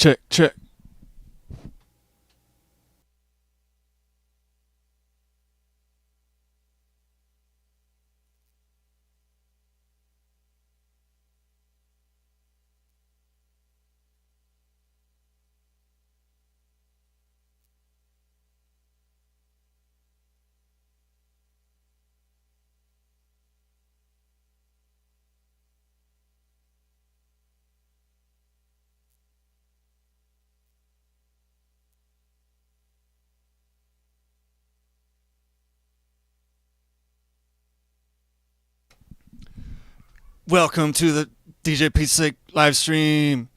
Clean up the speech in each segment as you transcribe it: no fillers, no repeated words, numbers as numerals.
check. Welcome to the DJ Petesake live stream.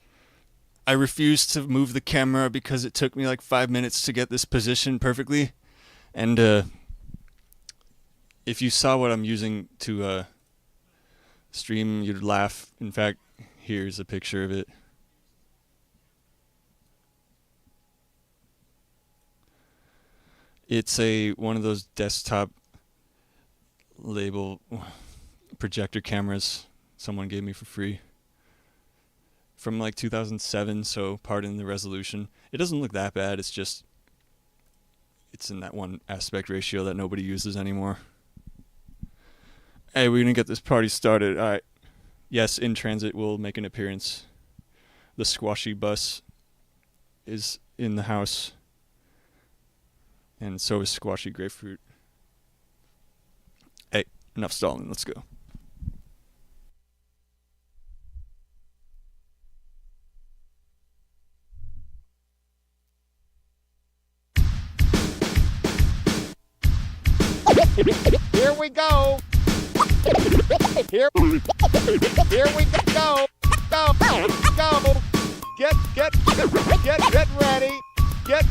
I refused to move the camera because it took me like 5 minutes to get this position perfectly. And if you saw what I'm using to stream, you'd laugh. In fact, here's a picture of it. It's one of those desktop label projector cameras someone gave me for free from like 2007, so pardon the resolution. It doesn't look that bad, it's in that one aspect ratio that nobody uses anymore. Hey, we're gonna get this party started. Alright. Yes, In Transit will make an appearance. The Squashy bus is in the house. And so is Squashy Grapefruit. Hey, enough stalling, let's go. Here we go. Here we go. Go. Get ready. Get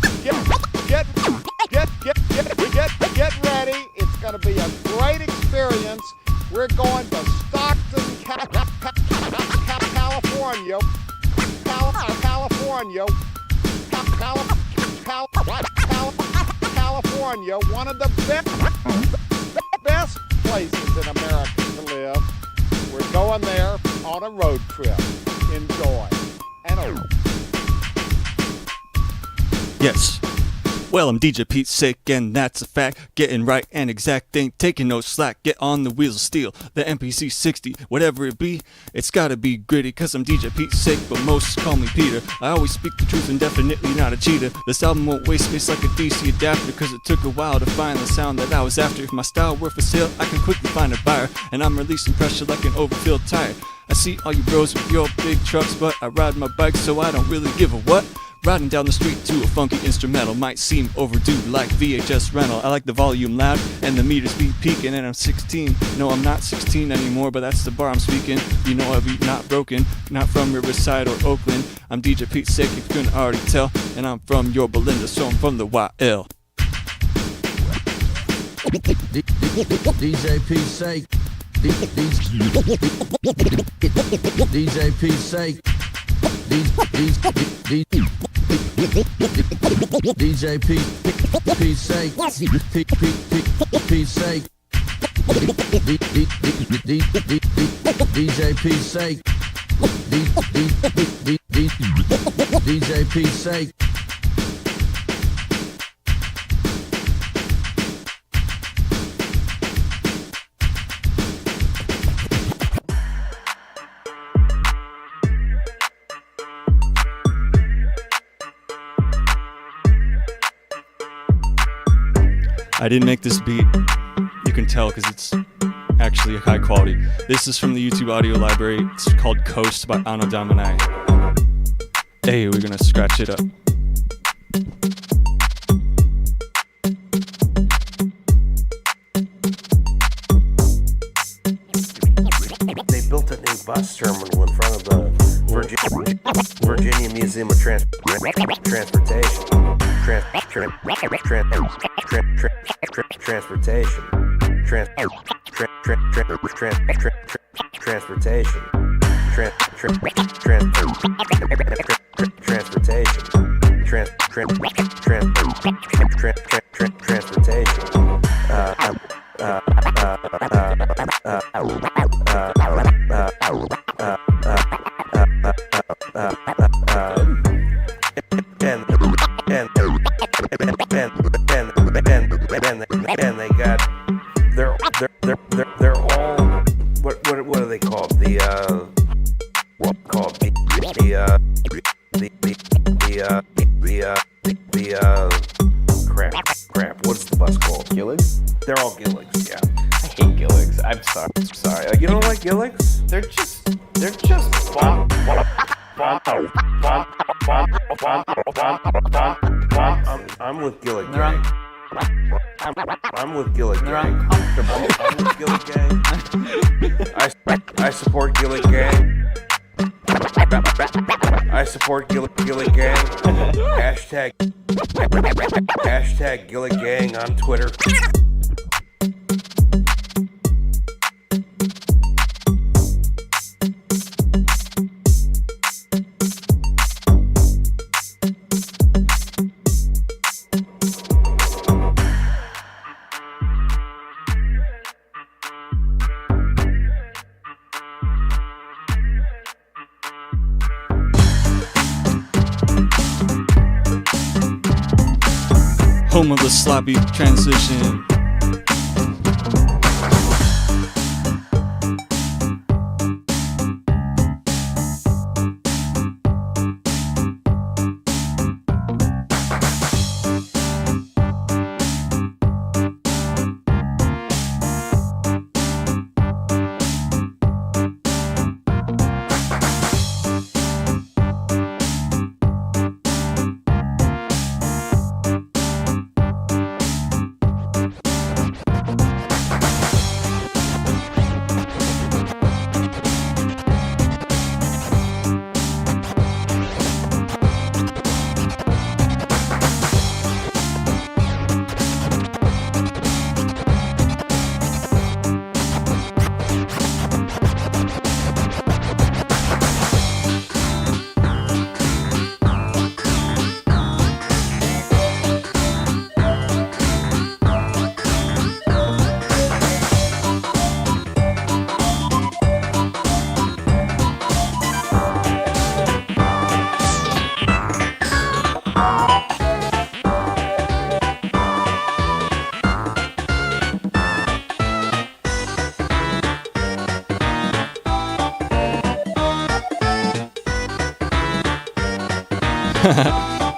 ready. It's going to be a great experience. We're going to Stockton, California. California, one of the best places in America to live. We're going there on a road trip. Enjoy. Anno. Yes. Well, I'm DJ Petesake, and that's a fact. Getting right and exact, ain't taking no slack. Get on the wheels of steel, the MPC 60, whatever it be. It's gotta be gritty, cause I'm DJ Petesake, but most call me Peter. I always speak the truth and definitely not a cheater. This album won't waste space like a DC adapter, cause it took a while to find the sound that I was after. If my style were for sale, I can quickly find a buyer, and I'm releasing pressure like an overfilled tire. I see all you bros with your big trucks, but I ride my bike, so I don't really give a what. Riding down the street to a funky instrumental might seem overdue like VHS rental. I like the volume loud and the meters be peaking, and I'm 16. No, I'm not 16 anymore, but that's the bar I'm speaking. You know I be not broken, not from Riverside or Oakland. I'm DJ Petesake, if you couldn't already tell, and I'm from your Belinda, so I'm from the YL. DJ Petesake. DJ Petesake. DJ Petesake. Petesake. DJ Petesake. DJ Petesake. I didn't make this beat. You can tell because it's actually high quality. This is from the YouTube audio library. It's called Coast by Anno Domini. Hey, we're gonna scratch it up. They built a new bus terminal in front of the Virginia Museum of Transportation. and they got they're all what are they called? The crap. What's the bus called? Gilligs? They're all Gilligs, yeah. I hate Gilligs. I'm sorry. You don't like Gilligs? They're just fun. I'm with Gillig They're Gang. I'm with Gillig They're Gang. uncomfortable. I'm with Gillig Gang. I support Gillig Gang. I support Gillig Gang. Hashtag Gillig Gang on Twitter. Home of the sloppy transition.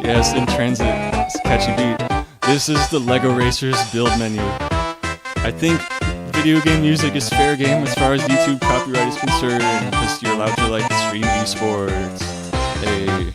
Yes, in transit. It's a catchy beat. This is the Lego Racers build menu. I think video game music is fair game as far as YouTube copyright is concerned, because you're allowed to like stream esports. Hey.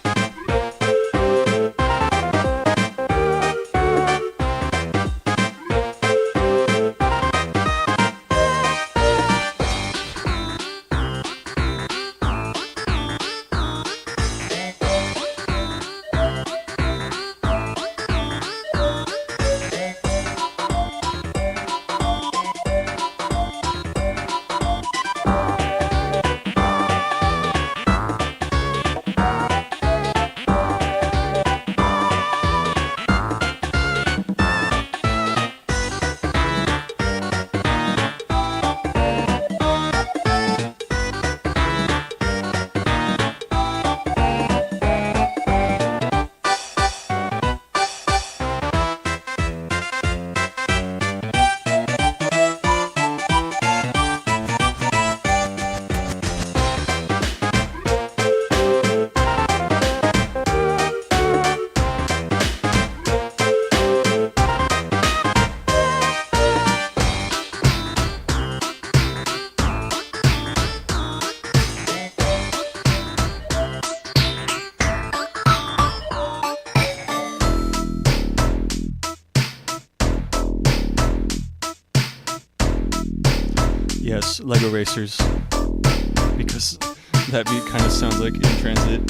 Yes, Lego Racers, because that beat kind of sounds like In Transit.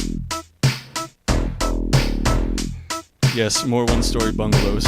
Yes, more one-story bungalows.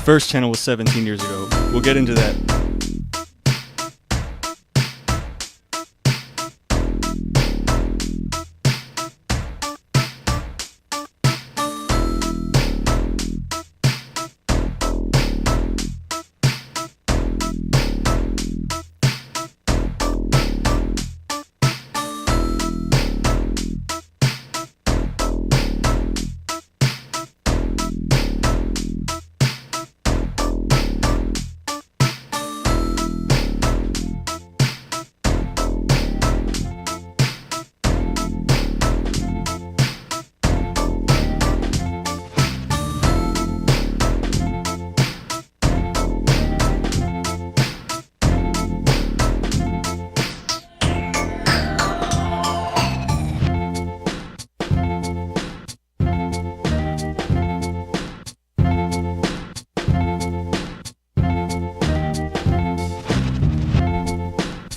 First channel was 17 years ago. We'll get into that.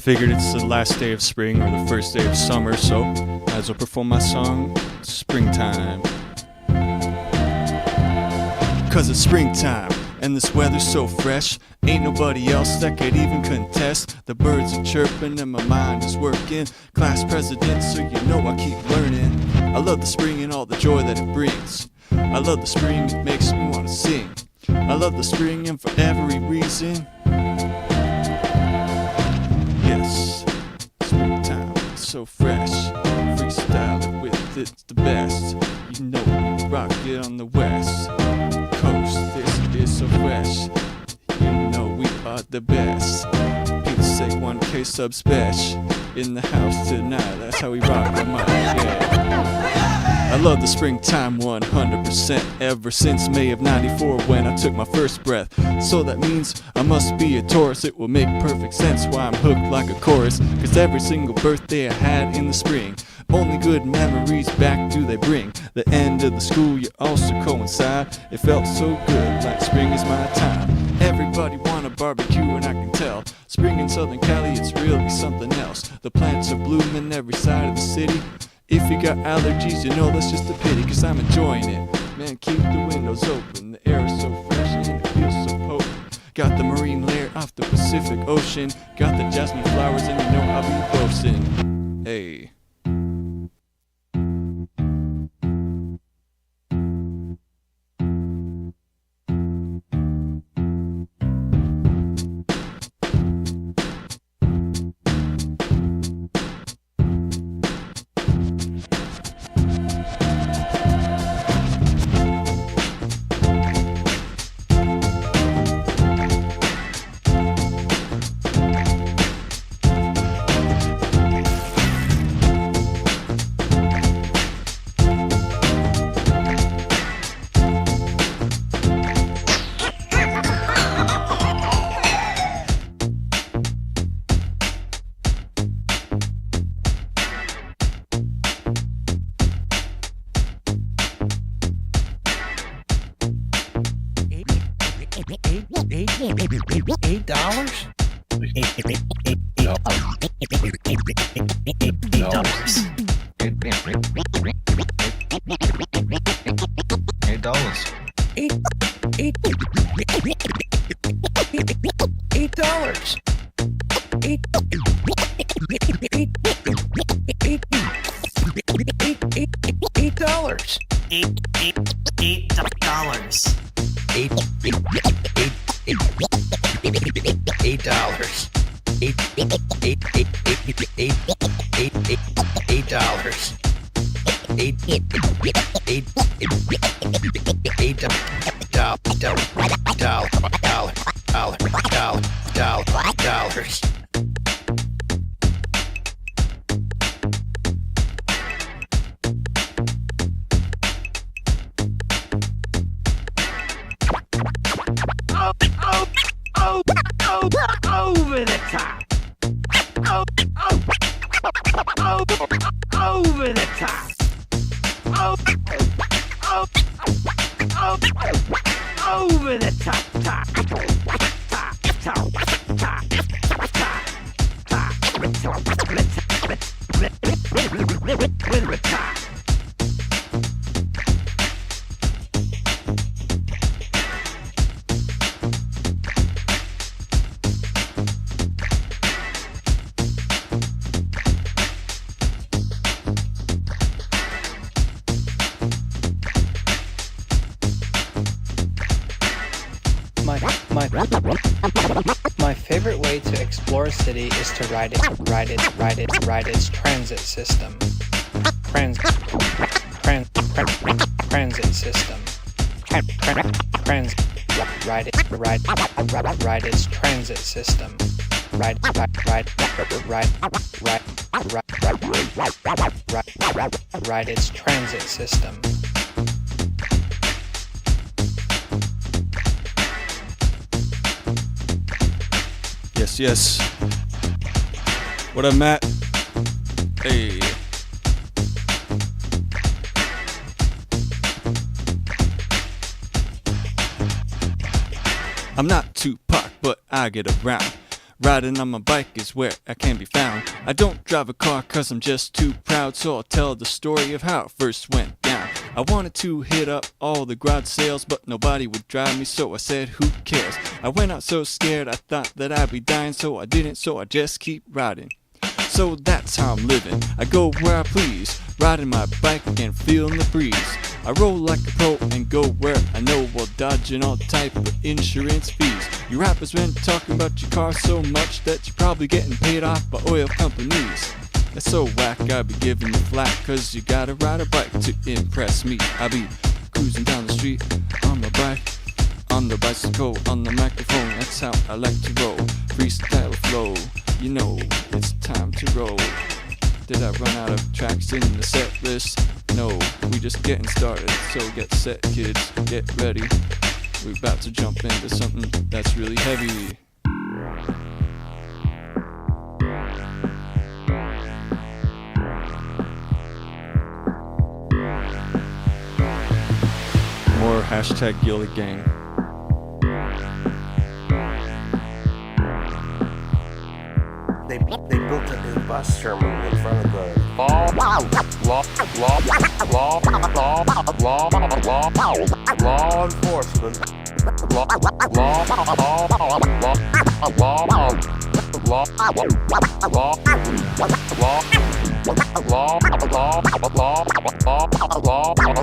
Figured it's the last day of spring or the first day of summer, so might as well perform my song, Springtime. Cause it's springtime, and this weather's so fresh, ain't nobody else that could even contest. The birds are chirping and my mind is working, class president, so you know I keep learning. I love the spring and all the joy that it brings. I love the spring, it makes me wanna sing. I love the spring and for every reason. Yes, springtime, it's so fresh. Freestyle it with it's the best. You know we rock it on the west coast. This is so fresh. You know we are the best. Petesake 1K sub special in the house tonight. That's how we rock the mic. Yeah. I love the springtime 100% ever since May of 94 when I took my first breath. So that means I must be a Taurus. It will make perfect sense why I'm hooked like a chorus. Cause every single birthday I had in the spring, only good memories back do they bring. The end of the school year also coincide. It felt so good, like spring is my time. Everybody wanna barbecue and I can tell. Spring in Southern Cali, it's really something else. The plants are blooming every side of the city. If you got allergies, you know that's just a pity, cause I'm enjoying it. Man, keep the windows open, the air is so fresh and it feels so potent. Got the marine layer off the Pacific Ocean. Got the jasmine flowers and you know I'll be boasting. Hey. My favorite way to explore a city is to ride its transit system. Transit system. Ride its transit system. Ride its transit system. Yes. What up, Matt? Hey. I'm not Tupac, but I get around. Riding on my bike is where I can be found. I don't drive a car cause I'm just too proud, so I'll tell the story of how it first went down. I wanted to hit up all the garage sales, but nobody would drive me, so I said, who cares? I went out so scared I thought that I'd be dying, so I didn't, so I just keep riding. So that's how I'm living, I go where I please, riding my bike and feeling the breeze. I roll like a pro and go where I know, while dodging all type of insurance fees. You rappers been talking about your car so much that you're probably getting paid off by oil companies. That's so whack, I be giving you flack, cause you gotta ride a bike to impress me. I be cruising down the street on my bike, on the bicycle, on the microphone. That's how I like to roll, freestyle flow. You know, it's time to roll. Did I run out of tracks in the set list? No, we just getting started, so get set kids, get ready. We're about to jump into something that's really heavy. More hashtag Gilly Gang. They built a new bus terminal in front of the law enforcement.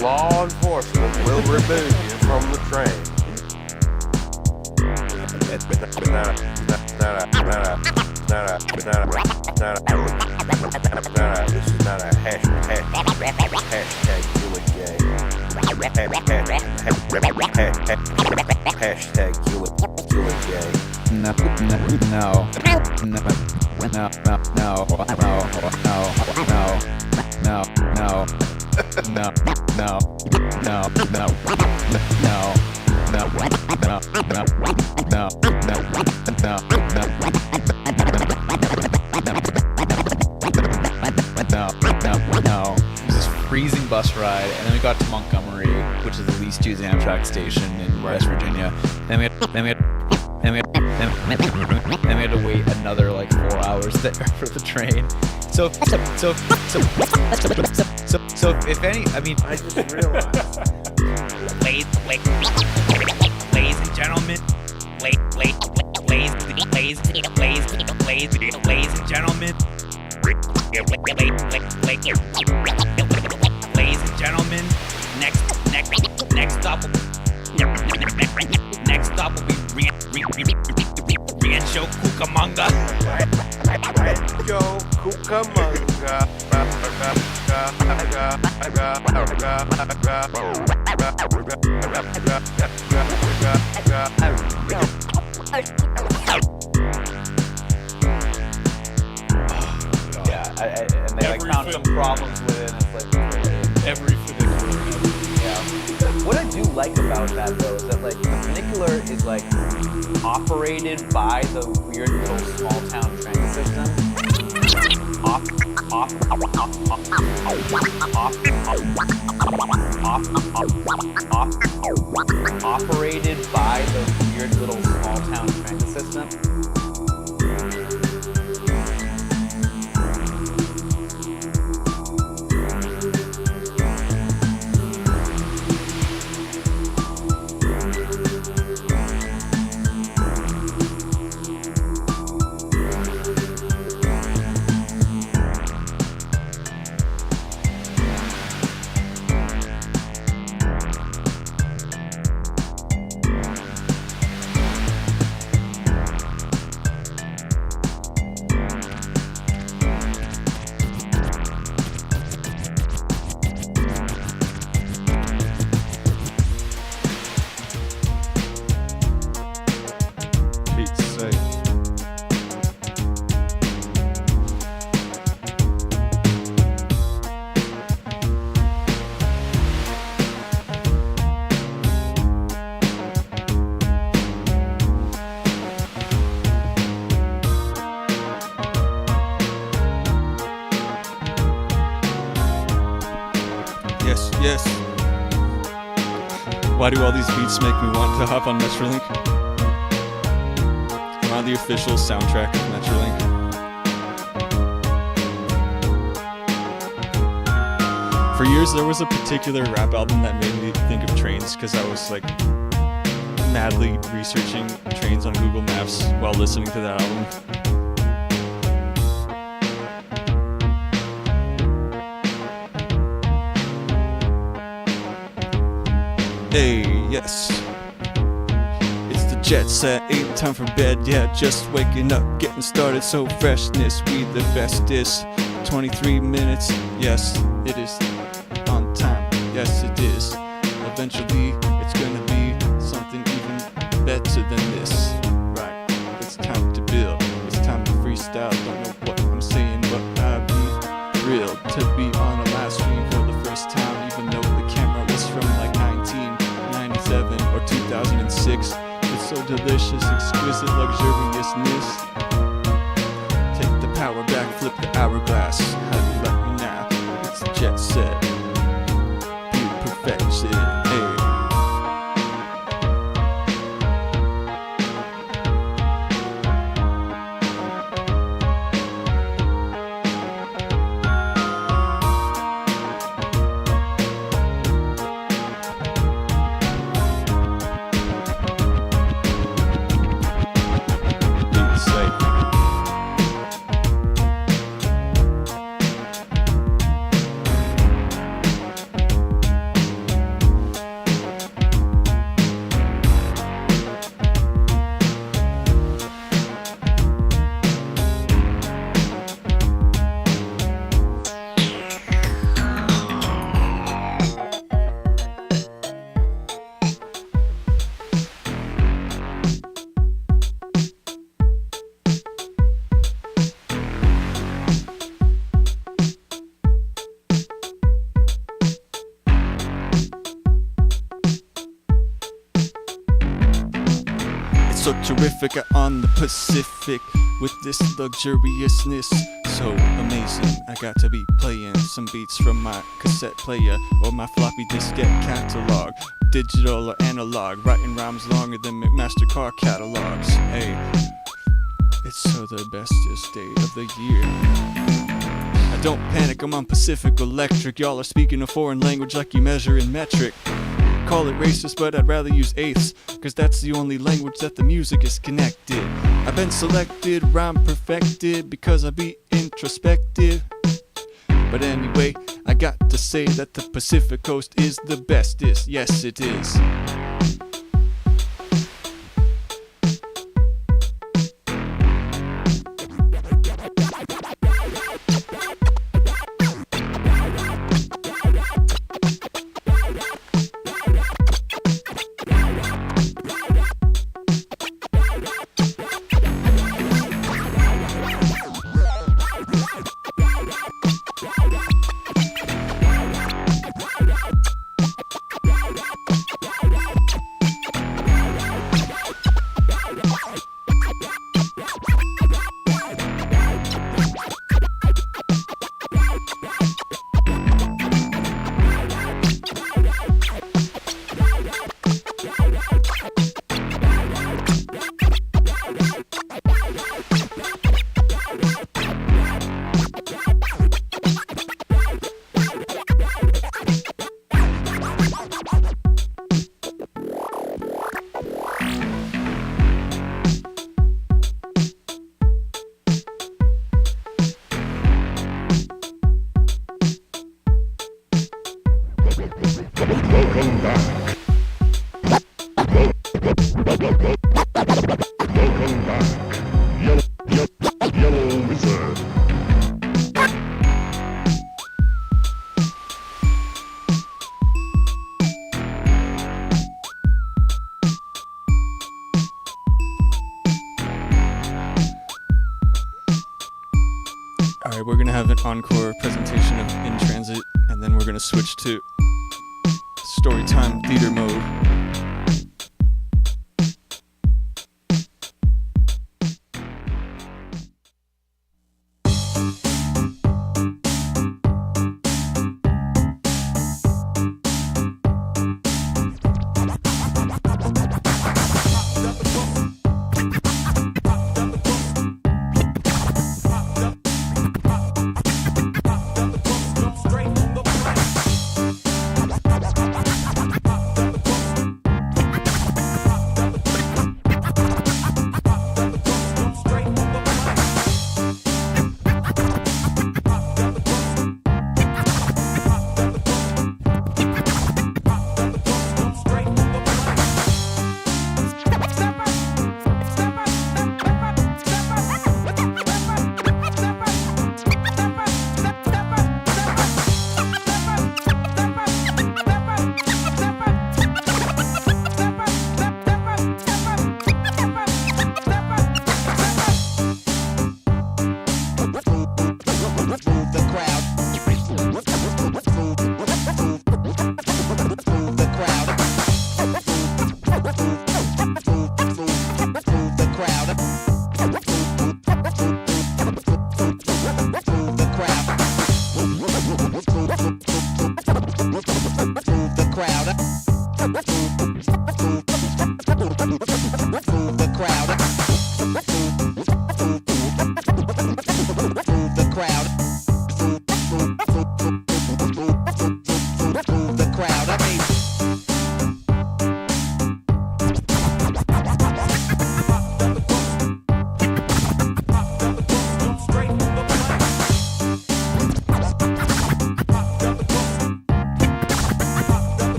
Law enforcement will remove you from the train. This is not a hashtag Gilly Gang. Hashtag Gilly Gang. No. Freezing bus ride, and then we got to Montgomery, which is the least used Amtrak station in West Virginia. Then we had to wait another like 4 hours there for the train. So if any, I mean, I just realized. ladies and gentlemen, ladies and gentlemen, ladies and gentlemen, next stop will be Rancho Cucamonga. Rancho Cucamonga. Yeah, and they like found some problems with it. And it's like Every funicular. yeah. What I do like about that though is that like the funicular is like operated by the weird little small town transit system. Operated by the weird little small town transit system. Yes. Why do all these beats make me want to hop on Metrolink? I'm on the official soundtrack of Metrolink. For years, there was a particular rap album that made me think of trains because I was like madly researching trains on Google Maps while listening to that album. Hey, yes. It's the jet set, ain't time for bed yet. Just waking up, getting started, so freshness. We the bestest. 23 minutes, yes, it is on time. Yes, it is. Eventually, it's gonna be something even better than this. Right, it's time to build. It's time to freestyle. Don't know what I'm saying, but I'd be thrilled to be on a live stream for the first time, even though the camera was from like 1997 or 2006. It's so delicious, exquisite luxuriousness. Take the power back, flip the hourglass. How do you like me now? It's a jet set. Beauty perfection. Hey. So terrific out on the Pacific with this luxuriousness. so amazing. I got to be playing some beats from my cassette player or my floppy diskette catalog. Digital or analog, writing rhymes longer than McMaster car catalogs. Hey, it's so the bestest day of the year. Now don't panic, I'm on Pacific Electric. Y'all are speaking a foreign language like you measure in metric. Call it racist, but I'd rather use eighths, cause that's the only language that the music is connected. I've been selected, rhyme perfected, because I be introspective. But anyway, I got to say that the Pacific Coast is the bestest. Yes, it is. Alright, we're gonna have an encore presentation of In Transit, and then we're gonna switch to Storytime Theater mode.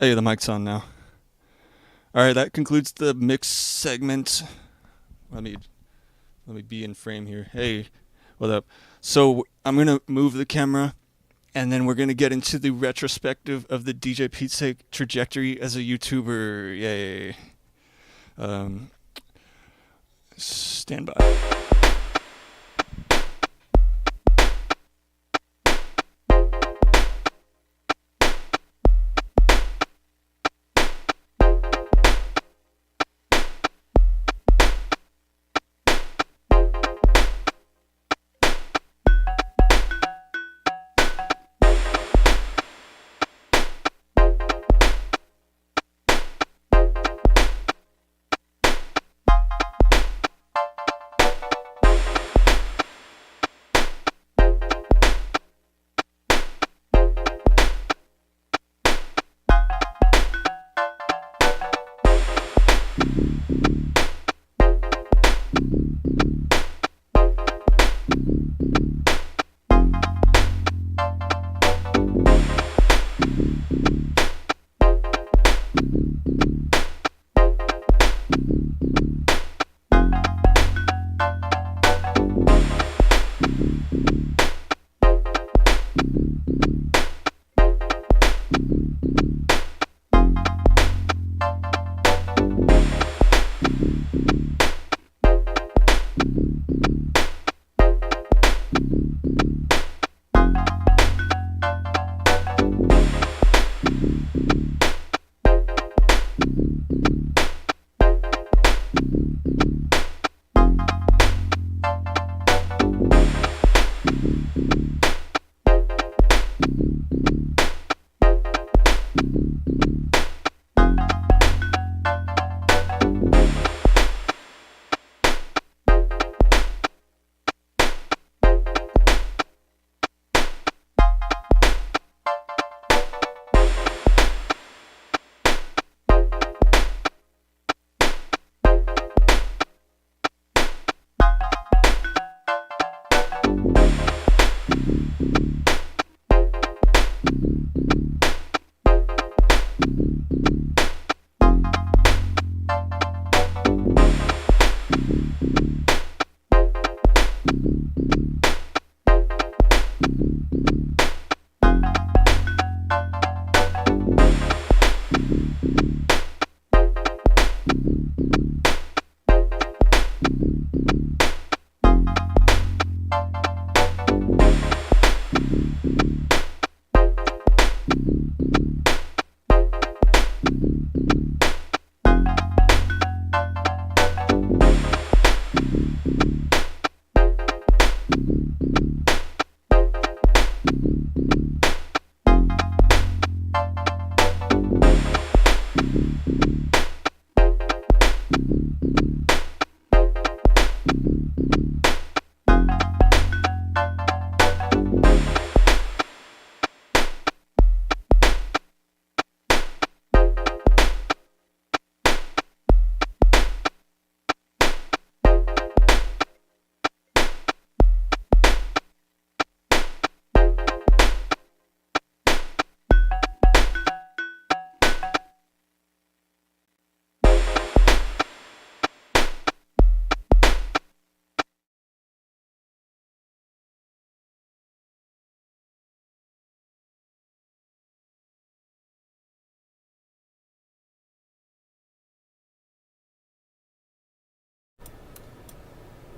Hey, the mic's on now. Alright, that concludes the mix segment. Let me be in frame here. Hey, what up? So I'm gonna move the camera, and then we're gonna get into the retrospective of the DJ Petesake trajectory as a YouTuber. Yay! Stand by.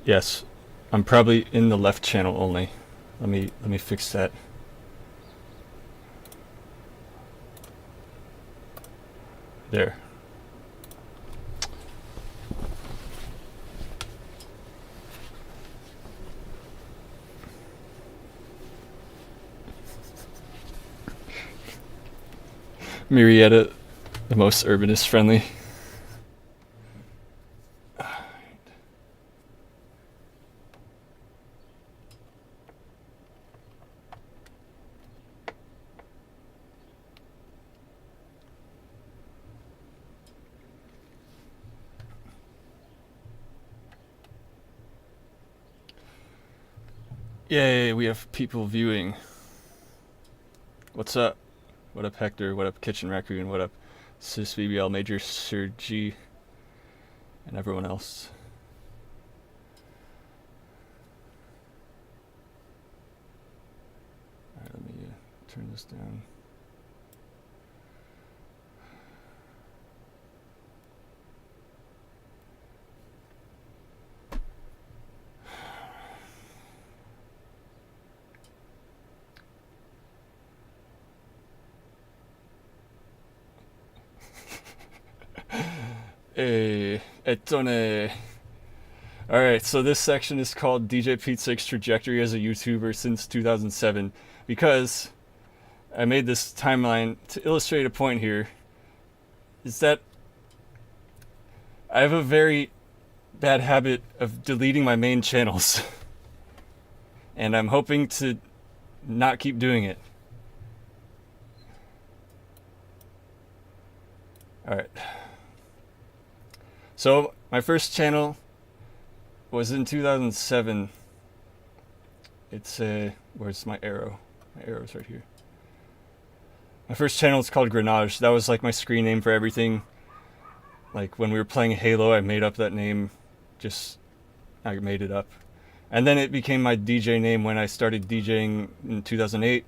Yes, I'm probably in the left channel only. Let me fix that. There. Marietta, the most urbanist friendly. Yay, we have people viewing. What's up? What up, Hector? What up, Kitchen Raccoon? What up, Sis BBL, Major Sir G, and everyone else? Alright, let me turn this down. Alright, so this section is called DJ Petesake's trajectory as a YouTuber since 2007, because I made this timeline to illustrate a point here, is that I have a very bad habit of deleting my main channels, and I'm hoping to not keep doing it. Alright. So, my first channel was in 2007. It's where's my arrow? My arrow's right here. My first channel is called Grenozh. That was like my screen name for everything. Like when we were playing Halo, I made up that name. I made it up. And then it became my DJ name when I started DJing in 2008.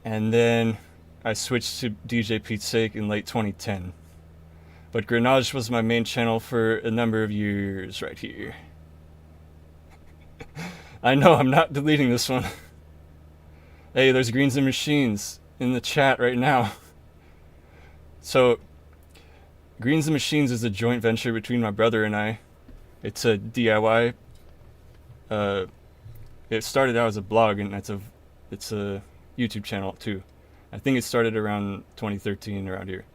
And then I switched to DJ Petesake in late 2010. But Grenozh was my main channel for a number of years right here. I know, I'm not deleting this one. Hey, there's Greens and Machines in the chat right now. So, Greens and Machines is a joint venture between my brother and I. It's a DIY. It started out as a blog, and it's a YouTube channel too. I think it started around 2013 around here.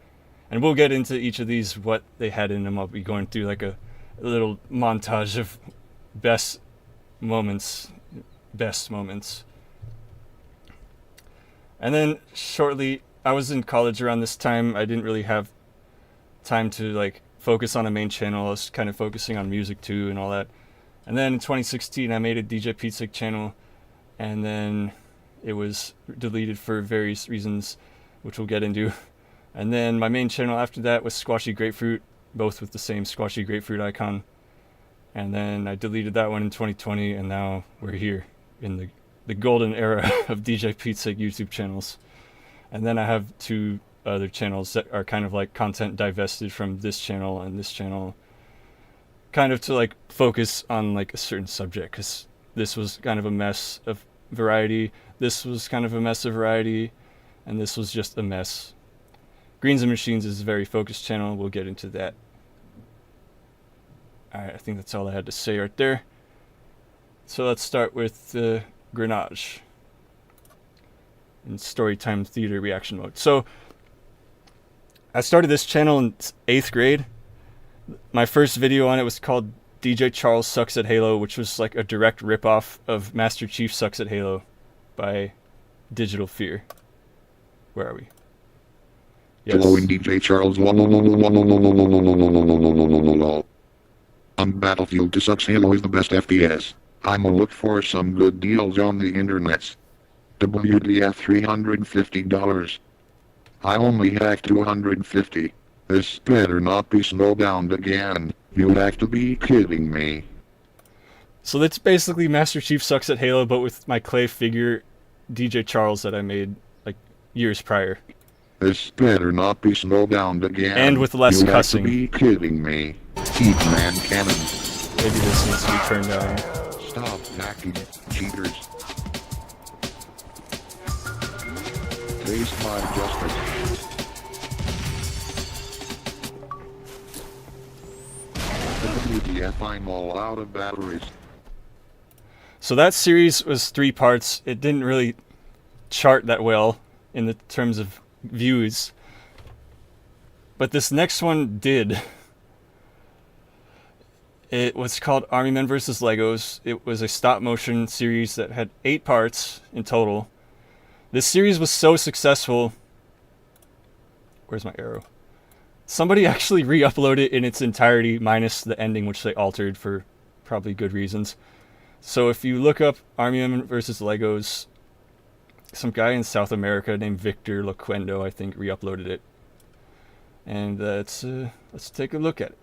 And we'll get into each of these, what they had in them. I'll be going through like a little montage of best moments. And then shortly, I was in college around this time. I didn't really have time to like focus on a main channel. I was kind of focusing on music too and all that. And then in 2016, I made a DJ Petesake channel, and then it was deleted for various reasons, which we'll get into. And then my main channel after that was Squashy Grapefruit, both with the same Squashy Grapefruit icon. And then I deleted that one in 2020, and now we're here in the golden era of DJ Petesake YouTube channels. And then I have two other channels that are kind of like content divested from this channel and this channel, kind of to like focus on like a certain subject, because this was kind of a mess of variety, this was kind of a mess of variety, and this was just a mess. Greens and Machines is a very focused channel. We'll get into that. Alright, I think that's all I had to say right there. So let's start with Grenozh in Storytime Theater reaction mode. So I started this channel in 8th grade. My first video on it was called DJ Charles Sucks at Halo, which was like a direct ripoff of Master Chief Sucks at Halo by Digital Fear. Where are we? Yes. Hello, DJ Charles. On Battlefield 2 Sucks Halo is the best FPS. I'ma look for some good deals on the internets. WDF $350. I only hacked 250. This better not be snowbound again. You have to be kidding me. So that's basically Master Chief Sucks at Halo, but with my clay figure DJ Charles that I made like years prior. This better not be snowbound again. And with less cussing. You have to be kidding me. Cheat man cannon. Maybe this needs to be turned down. Stop hacking, cheaters. Taste my justice. WTF, I'm all out of batteries. So that series was 3 parts. It didn't really chart that well in the terms of views, but this next one did. It was called Army Men vs. Legos. It was a stop motion series that had 8 parts in total. This series was so successful. Where's my arrow? Somebody actually re-uploaded it in its entirety, minus the ending, which they altered for probably good reasons. So if you look up Army Men vs. Legos, some guy in South America named Victor Loquendo, I think, re-uploaded it. And let's take a look at it.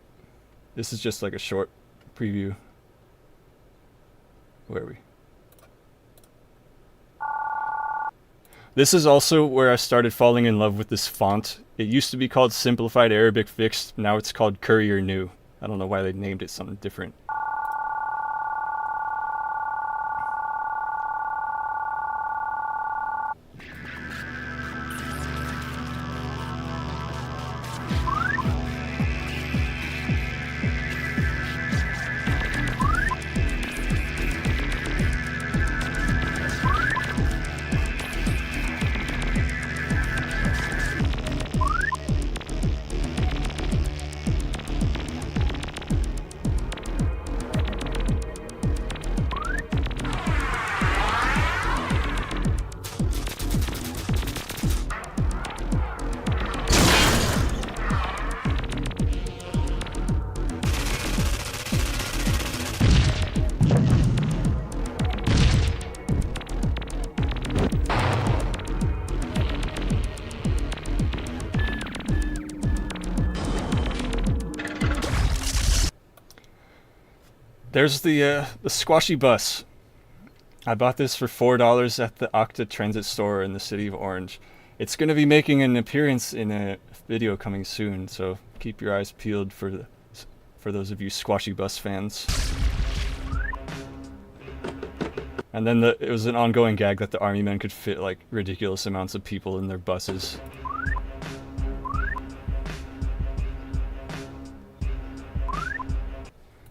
This is just like a short preview. Where are we? This is also where I started falling in love with this font. It used to be called Simplified Arabic Fixed. Now it's called Courier New. I don't know why they named it something different. There's the Squashy bus. I bought this for $4 at the Octa Transit store in the city of Orange. It's going to be making an appearance in a video coming soon, so keep your eyes peeled for those of you Squashy bus fans. And then it was an ongoing gag that the army men could fit like ridiculous amounts of people in their buses.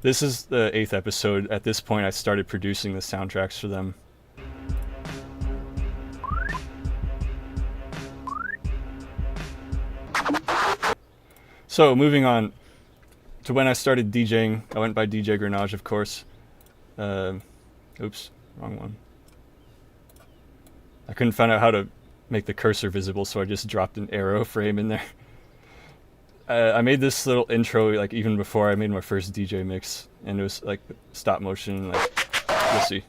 This is the 8th episode. At this point, I started producing the soundtracks for them. So, moving on to when I started DJing. I went by DJ Grenozh, of course. Oops, wrong one. I couldn't find out how to make the cursor visible, so I just dropped an arrow frame in there. I made this little intro like even before I made my first DJ mix, and it was like stop motion, like you'll see.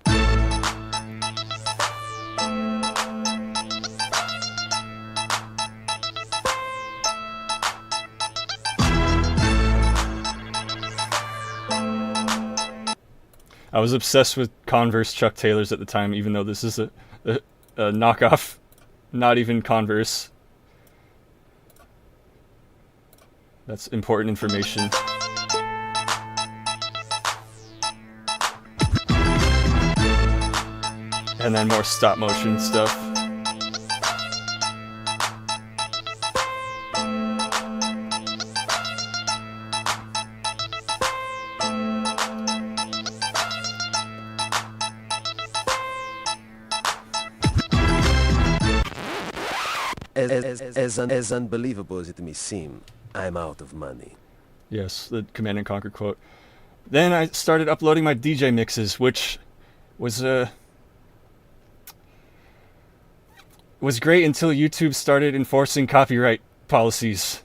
I was obsessed with Converse Chuck Taylors at the time, even though this is a knockoff, not even Converse. That's important information. And then more stop motion stuff. As unbelievable as it may seem, I'm out of money. Yes, the Command and Conquer quote. Then I started uploading my DJ mixes, which was great until YouTube started enforcing copyright policies.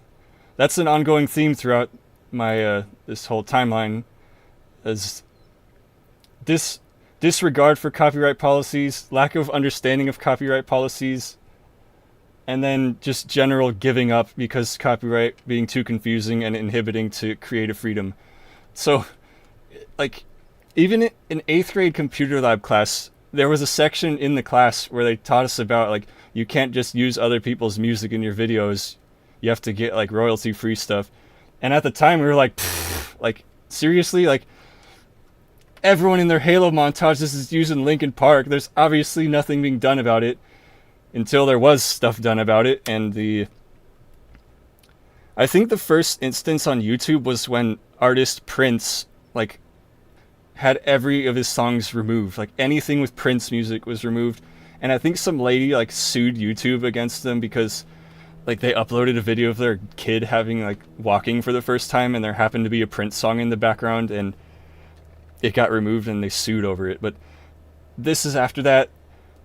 That's an ongoing theme throughout my this whole timeline, as disregard for copyright policies, lack of understanding of copyright policies, and then just general giving up because copyright being too confusing and inhibiting to creative freedom. So, like, even in 8th grade computer lab class, there was a section in the class where they taught us about, like, you can't just use other people's music in your videos. You have to get, like, royalty-free stuff. And at the time, we were like, seriously? Like, everyone in their Halo montages is using Linkin Park. There's obviously nothing being done about it. Until there was stuff done about it, and I think the first instance on YouTube was when artist Prince, like, had every of his songs removed. Like, anything with Prince music was removed. And I think some lady, like, sued YouTube against them because, like, they uploaded a video of their kid having, like, walking for the first time, and there happened to be a Prince song in the background, and it got removed, and they sued over it. But this is after that.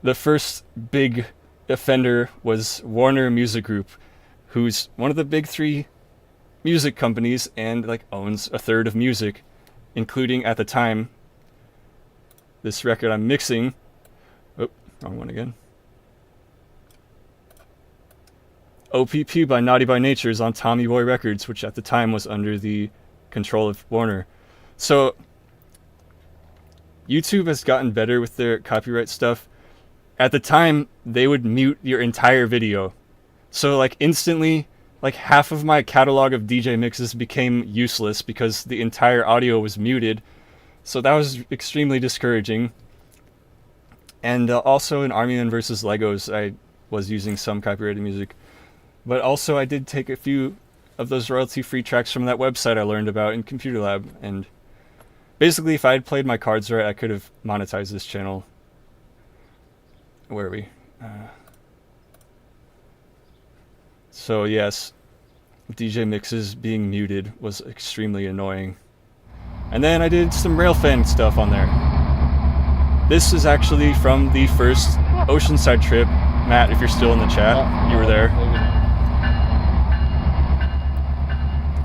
The first big offender was Warner Music Group, who's one of the big 3 music companies and like owns a third of music, including at the time this record I'm mixing. Oh, wrong one again. OPP by Naughty by Nature is on Tommy Boy Records, which at the time was under the control of Warner. So YouTube has gotten better with their copyright stuff. At the time, they would mute your entire video. So like instantly, like half of my catalog of DJ mixes became useless because the entire audio was muted. So that was extremely discouraging. And also in Army Men vs. Legos, I was using some copyrighted music. But also I did take a few of those royalty-free tracks from that website I learned about in Computer Lab. And basically, if I had played my cards right, I could have monetized this channel. Where are we? So yes, DJ mixes being muted was extremely annoying. And then I did some Railfan stuff on there. This is actually from the first Oceanside trip. Matt, if you're still in the chat, you were there.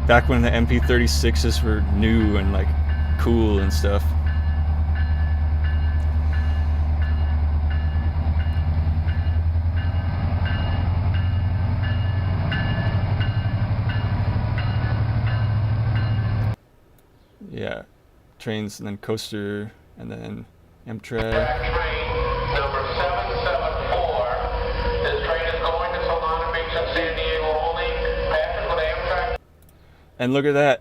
Back when the MP36s were new and like cool and stuff. Yeah, trains and then coaster and then Amtrak. Train number 774. This train is going to Solana Beach and San Diego only. Passing with Amtrak. And look at that.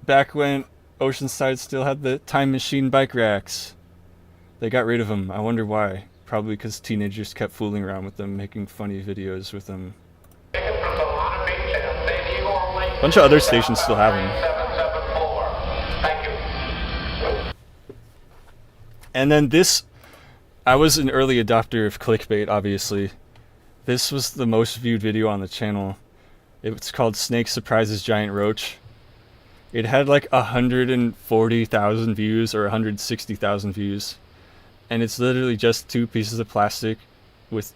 Back when Oceanside still had the time machine bike racks. They got rid of them. I wonder why. Probably because teenagers kept fooling around with them, making funny videos with them. A bunch of other stations still have them. And then this, I was an early adopter of clickbait, obviously. This was the most viewed video on the channel. It's called Snake Surprises Giant Roach. It had like 140,000 views or 160,000 views. And it's literally just two pieces of plastic with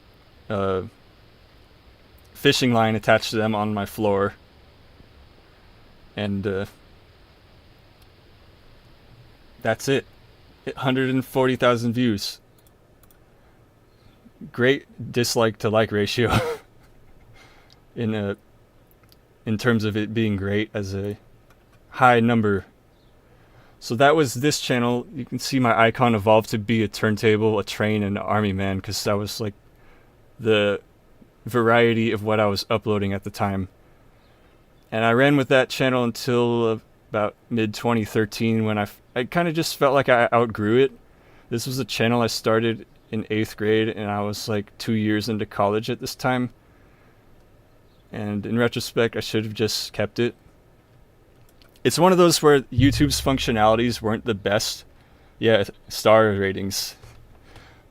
fishing line attached to them on my floor. And that's it. 140,000 views. Great dislike to like ratio in terms of it being great as a high number. So that was this channel. You can see my icon evolved to be a turntable, a train, and an army man, because that was like the variety of what I was uploading at the time. And I ran with that channel until about mid-2013 when I kind of just felt like I outgrew it. This was a channel I started in 8th grade, and I was like 2 years into college at this time. And in retrospect, I should have just kept it. It's one of those where YouTube's functionalities weren't the best. Yeah, star ratings.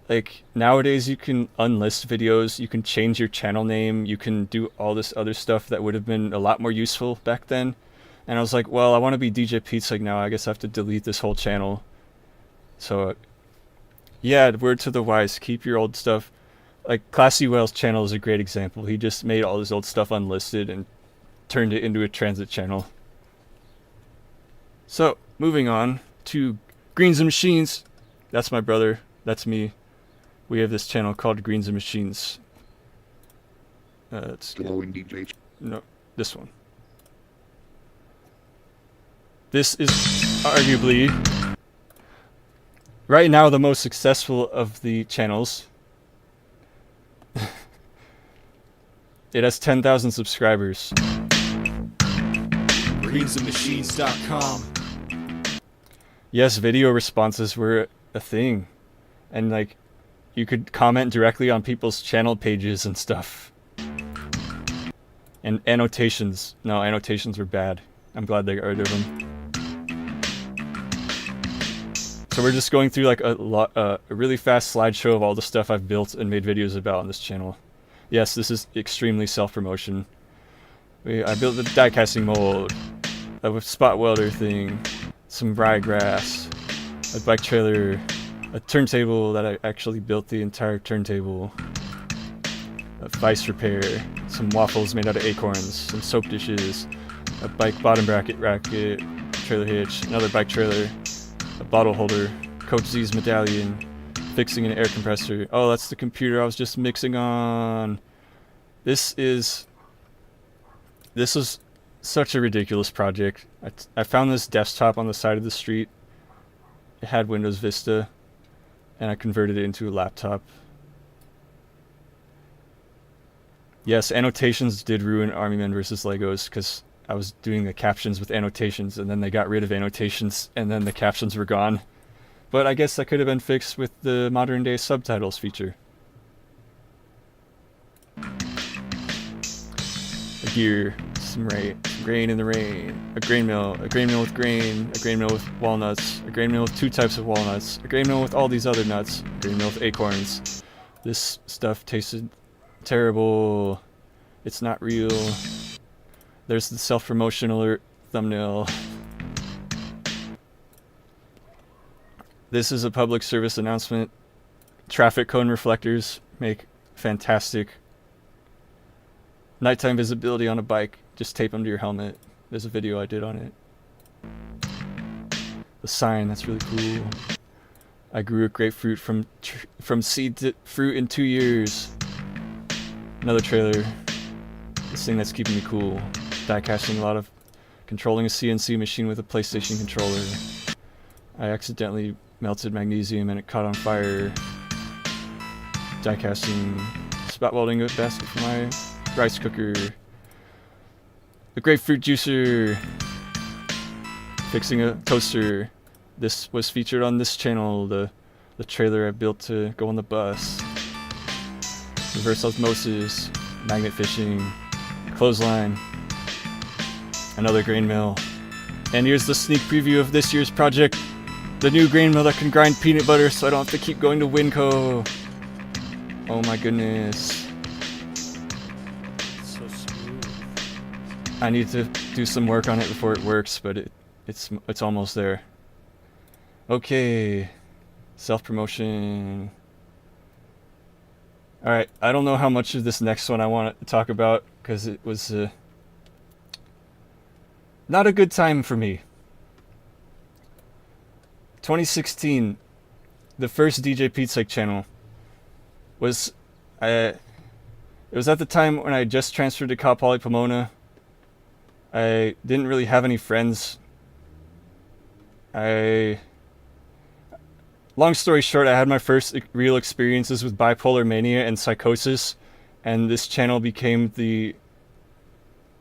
Like, nowadays you can unlist videos, you can change your channel name, you can do all this other stuff that would have been a lot more useful back then. And I was like, well, I want to be DJ Petesake now, I guess I have to delete this whole channel. So, yeah, word to the wise, keep your old stuff. Like, Classy Whale's channel is a great example. He just made all his old stuff unlisted and turned it into a transit channel. So, moving on to Greens and Machines. That's my brother. That's me. We have this channel called Greens and Machines. No, this one. This is arguably, right now, the most successful of the channels. It has 10,000 subscribers. greensandmachines.com. Yes, video responses were a thing. And like, you could comment directly on people's channel pages and stuff. And annotations. No, annotations were bad. I'm glad they got rid of them. So we're just going through like a really fast slideshow of all the stuff I've built and made videos about on this channel. Yes, this is extremely self-promotion. I built the die-casting mold, a spot welder thing, some ryegrass, a bike trailer, a turntable that I actually built the entire turntable, a vice repair, some waffles made out of acorns, some soap dishes, a bike bottom bracket racket, trailer hitch, another bike trailer, a bottle holder, Coach Z's medallion, fixing an air compressor. Oh, that's the computer I was just mixing on. This is This is such a ridiculous project. I found this desktop on the side of the street. It had Windows Vista, and I converted it into a laptop. Yes, annotations did ruin Army Men vs. Legos, because I was doing the captions with annotations, and then they got rid of annotations, and then the captions were gone. But I guess that could have been fixed with the modern day subtitles feature. A gear, some grain in the rain, a grain mill with grain, a grain mill with walnuts, a grain mill with 2 types of walnuts, a grain mill with all these other nuts, a grain mill with acorns. This stuff tasted terrible. It's not real. There's the self-promotion alert thumbnail. This is a public service announcement. Traffic cone reflectors make fantastic nighttime visibility on a bike. Just tape them to your helmet. There's a video I did on it. The sign, that's really cool. I grew a grapefruit from seed to fruit in 2 years. Another trailer. This thing that's keeping me cool. Die-casting a lot of... Controlling a CNC machine with a PlayStation controller. I accidentally melted magnesium and it caught on fire. Die-casting... Spot welding a basket for my rice cooker. A grapefruit juicer. Fixing a toaster. This was featured on this channel. The trailer I built to go on the bus. Reverse osmosis. Magnet fishing. Clothesline. Another grain mill. And here's the sneak preview of this year's project. The new grain mill that can grind peanut butter so I don't have to keep going to Winco. Oh my goodness. So smooth. I need to do some work on it before it works, but it's almost there. Okay. Self-promotion. Alright, I don't know how much of this next one I want to talk about, because it was not a good time for me. 2016, the first DJ Petesake channel was... it was at the time when I just transferred to Cal Poly Pomona. I didn't really have any friends. Long story short, I had my first real experiences with bipolar mania and psychosis, and this channel became the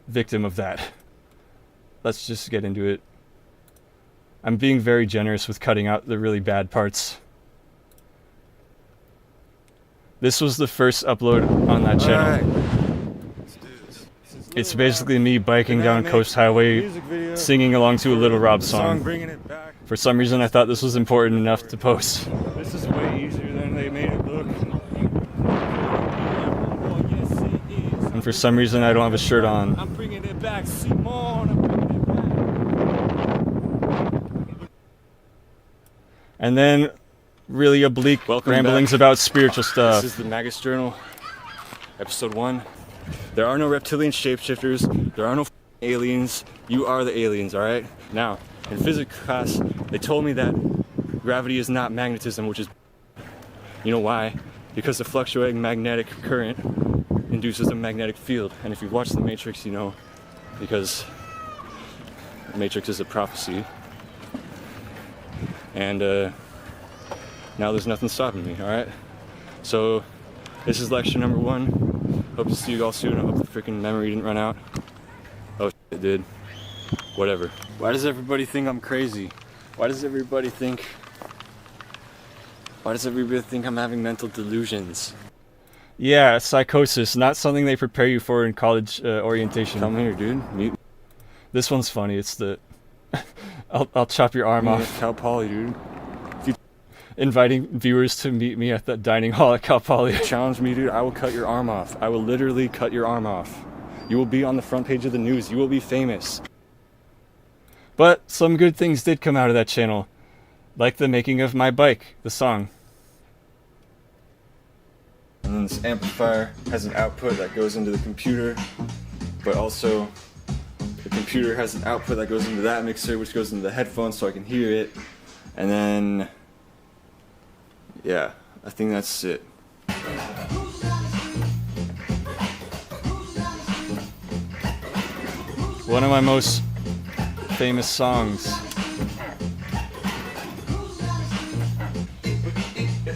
victim of that. Let's just get into it. I'm being very generous with cutting out the really bad parts. This was the first upload on that channel. It's basically me biking down Coast Highway, singing along to a Little Rob song. For some reason I thought this was important enough to post. This is way easier than they made it look. And for some reason I don't have a shirt on. I'm bringing it back, Simone. I'm bringing it back. And then really oblique ramblings about spiritual stuff. This is the Magus Journal, episode 1. There are no reptilian shapeshifters. There are no aliens. You are the aliens, alright? Now, in physics class, they told me that gravity is not magnetism, which is... You know why? Because the fluctuating magnetic current induces a magnetic field. And if you've watched The Matrix, you know, because The Matrix is a prophecy. And now there's nothing stopping me, alright? So, this is lecture number 1. Hope to see you all soon. I hope the freaking memory didn't run out. Oh, it did. Whatever. Why does everybody think I'm crazy? Why does everybody think I'm having mental delusions? Yeah, psychosis, not something they prepare you for in college orientation. Come here, dude. Meet. This one's funny. It's the I'll chop your arm off. Cal Poly, dude. Inviting viewers to meet me at the dining hall at Cal Poly. Challenge me, dude. I will cut your arm off. I will literally cut your arm off. You will be on the front page of the news. You will be famous. But some good things did come out of that channel. Like the making of My Bike, the song. And then this amplifier has an output that goes into the computer, but also the computer has an output that goes into that mixer, which goes into the headphones so I can hear it. And then, yeah, I think that's it. One of my most famous songs.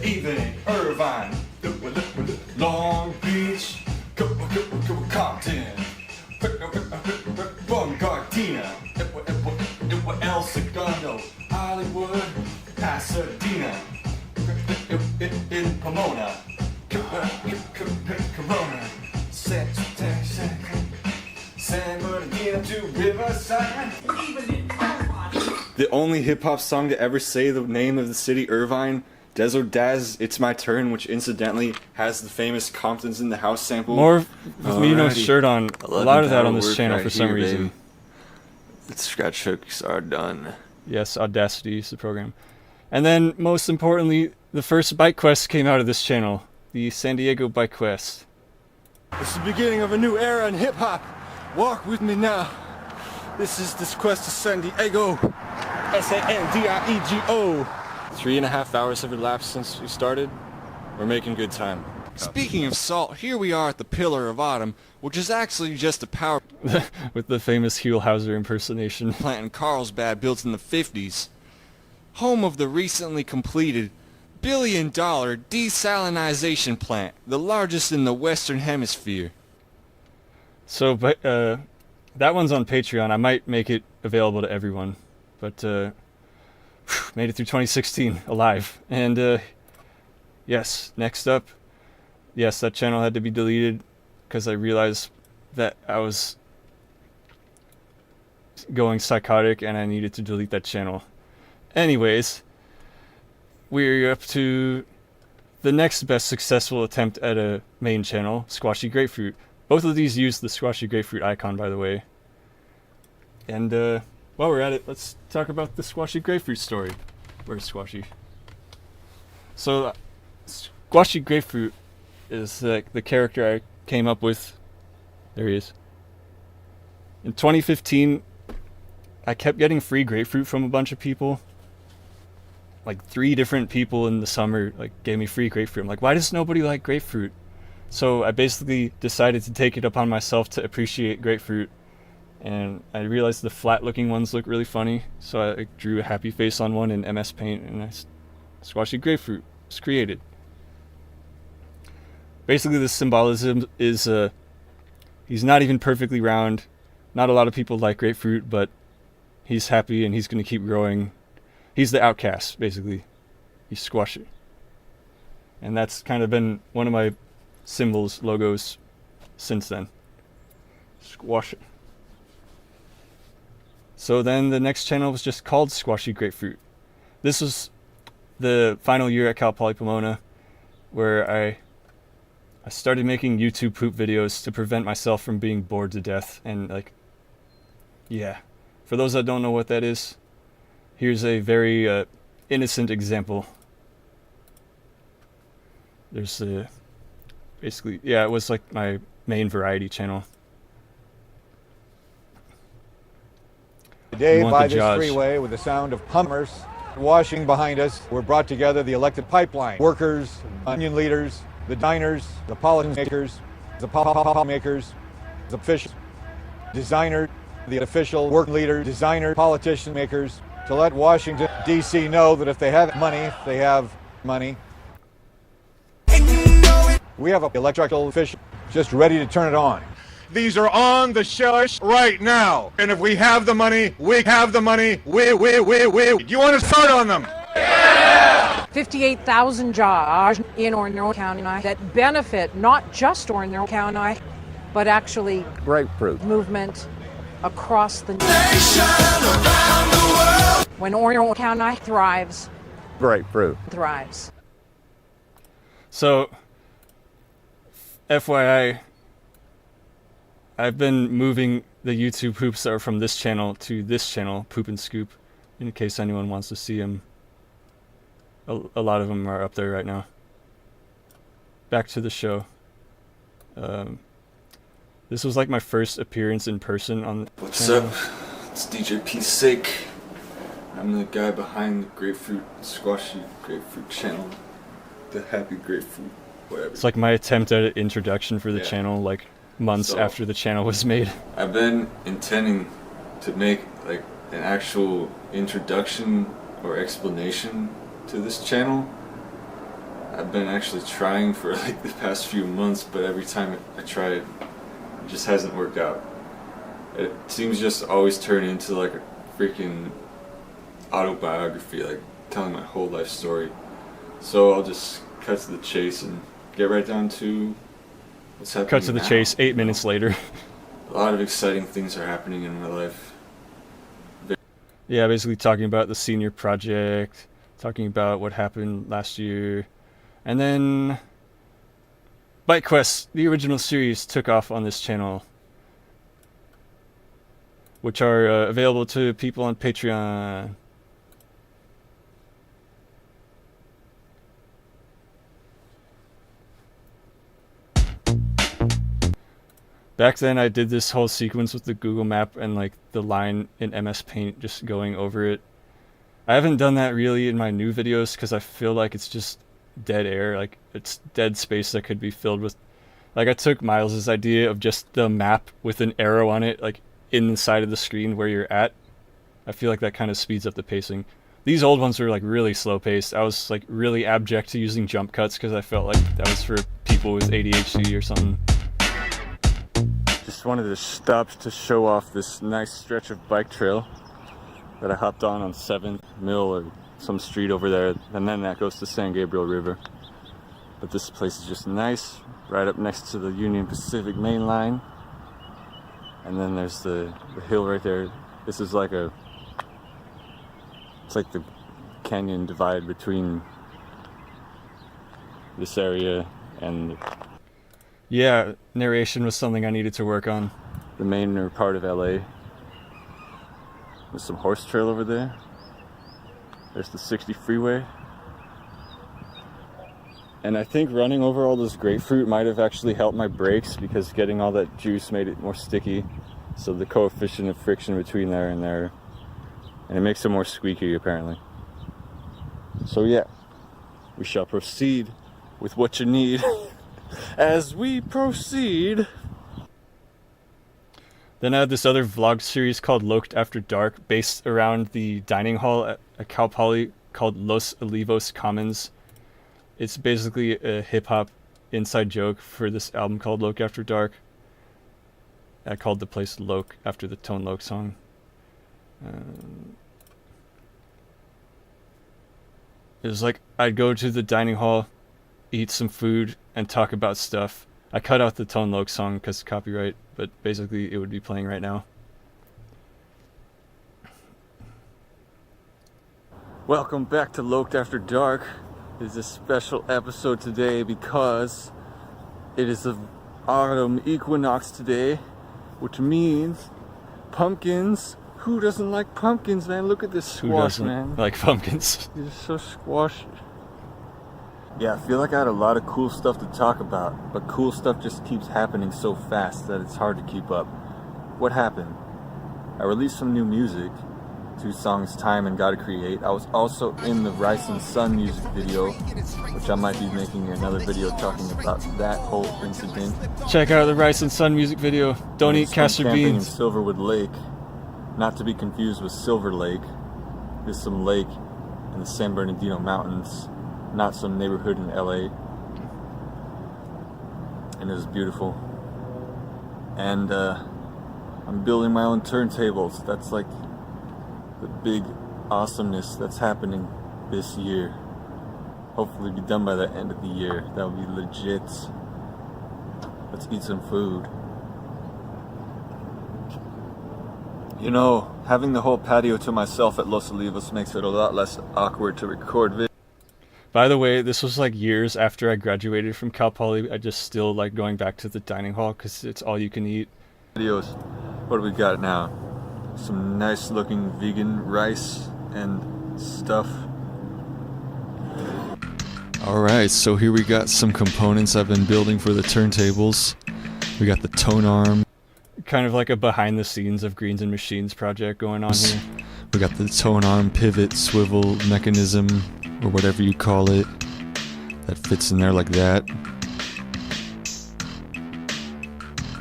Even in Irvine, Long Beach, Compton, Gardena, El Segundo, Hollywood, Pasadena, in Pomona, Corona, San Bernardino to Riverside. The only hip-hop song to ever say the name of the city, Irvine, Dezo Daz, It's My Turn, which incidentally has the famous Compton's in the House sample. More with me no shirt on. A lot of that on this work channel right for some here, reason. baby. The scratch hooks are done. Yes, Audacity is the program. And then, most importantly, the first bike quest came out of this channel. The San Diego Bike Quest. It's the beginning of a new era in hip-hop. Walk with me now. This is this quest to San Diego. Sandiego. 3.5 hours have elapsed since we started. We're making good time. Speaking of salt, here we are at the Pillar of Autumn, which is actually just a power with the famous Huelhauser impersonation plant in Carlsbad built in the 50s. Home of the recently completed billion-dollar desalinization plant, the largest in the Western Hemisphere. So, but that one's on Patreon. I might make it available to everyone, but made it through 2016 alive. And yes, next up, yes, that channel had to be deleted because I realized that I was going psychotic and I needed to delete that channel. Anyways, we're up to the next best successful attempt at a main channel, Squashy Grapefruit. Both of these use the Squashy Grapefruit icon, by the way. And while we're at it, let's talk about the Squashy Grapefruit story. Where's Squashy? So, Squashy Grapefruit is the character I came up with. There he is. In 2015, I kept getting free grapefruit from a bunch of people. Like 3 different people in the summer gave me free grapefruit. I'm like, why does nobody like grapefruit? So I basically decided to take it upon myself to appreciate grapefruit. And I realized the flat-looking ones look really funny, so I drew a happy face on one in MS Paint, and Squashy Grapefruit was created. Basically, the symbolism is he's not even perfectly round. Not a lot of people like grapefruit, but he's happy and he's going to keep growing. He's the outcast, basically. He's Squashy. And that's kind of been one of my symbols, logos, since then. Squashy. So then the next channel was just called Squashy Grapefruit. This was the final year at Cal Poly Pomona, where I started making YouTube poop videos to prevent myself from being bored to death. And yeah. For those that don't know what that is, here's a very innocent example. There's basically, yeah, it was like my main variety channel. Today, by this freeway, with the sound of hummers washing behind us, we're brought together the elected pipeline workers, union leaders, the diners, the policy makers, the policy makers, the officials, designer, the official work leader, designer, politician makers, to let Washington, D.C. know that if they have money, they have money. We have an electrical official just ready to turn it on. These are on the shelf right now. And if we have the money, we have the money. We. You want to start on them? Yeah! 58,000 jobs in Orono County that benefit not just Orono County, but actually grapefruit movement across the nation, around the world. When Orono County thrives, grapefruit thrives. So, FYI, I've been moving the YouTube poops that are from this channel to this channel, Poop and Scoop, in case anyone wants to see them. A lot of them are up there right now. Back to the show. This was like my first appearance in person on the What's channel. up? It's DJ Petesake. I'm the guy behind the Grapefruit, Squashy Grapefruit channel. The Happy Grapefruit, whatever. It's like my attempt at an introduction for the channel. Like, months after the channel was made. I've been intending to make like an actual introduction or explanation to this channel. I've been actually trying for like the past few months, but every time I try it, it just hasn't worked out. It seems just always turn into like a freaking autobiography, like telling my whole life story. So I'll just cut to the chase and get right down to what's happening. Cut to the now. chase 8 minutes later. A lot of exciting things are happening in my life. Yeah, basically talking about the senior project, talking about what happened last year, and then Bike Quest, the original series, took off on this channel, which are available to people on Patreon. Back then I did this whole sequence with the Google map and like the line in MS Paint just going over it. I haven't done that really in my new videos because I feel like it's just dead air, like it's dead space that could be filled with. Like I took Miles's idea of just the map with an arrow on it like inside of the screen where you're at. I feel like that kind of speeds up the pacing. These old ones were like really slow paced. I was like really abject to using jump cuts because I felt like that was for people with ADHD or something. Just wanted to stop to show off this nice stretch of bike trail that I hopped on 7th Mill or some street over there, and then that goes to San Gabriel River. But this place is just nice, right up next to the Union Pacific main line. And then there's the hill right there. This is like it's like the canyon divide between this area and yeah, narration was something I needed to work on. The main part of LA. There's some horse trail over there. There's the 60 freeway. And I think running over all this grapefruit might have actually helped my brakes because getting all that juice made it more sticky. So the coefficient of friction between there and there. And it makes it more squeaky apparently. So yeah, we shall proceed with what you need. As we proceed. Then I had this other vlog series called Loced After Dark, based around the dining hall at Cal Poly called Los Olivos Commons. It's basically a hip-hop inside joke for this album called Loced After Dark. I called the place Loke after the Tone Loc song. It was like I'd go to the dining hall, eat some food, and talk about stuff. I cut out the Tone Loc song because copyright, but basically it would be playing right now. Welcome back to Loced After Dark. It's a special episode today because it is the autumn equinox today, which means pumpkins. Who doesn't like pumpkins, man? Look at this squash, Who doesn't man. like pumpkins? They're so squashy. Yeah, I feel like I had a lot of cool stuff to talk about, but cool stuff just keeps happening so fast that it's hard to keep up. What happened? I released some new music, 2 songs, Time and Gotta Create. I was also in the Rice and Sun music video, which I might be making another video talking about that whole incident. Check out the Rice and Sun music video. Don't eat castor camping beans. in Silverwood Lake, not to be confused with Silver Lake. There's some lake in the San Bernardino Mountains, not some neighborhood in LA. And it was beautiful. And I'm building my own turntables. That's like the big awesomeness that's happening this year. Hopefully be done by the end of the year. That would be legit. Let's eat some food. You know, having the whole patio to myself at Los Olivos makes it a lot less awkward to record videos. By the way, this was like years after I graduated from Cal Poly. I just still like going back to the dining hall because it's all you can eat. Videos. What do we got now? Some nice looking vegan rice and stuff. Alright, so here we got some components I've been building for the turntables. We got the tone arm. Kind of like a behind the scenes of Greens and Machines project going on here. We got the tone arm pivot swivel mechanism, or whatever you call it, that fits in there like that.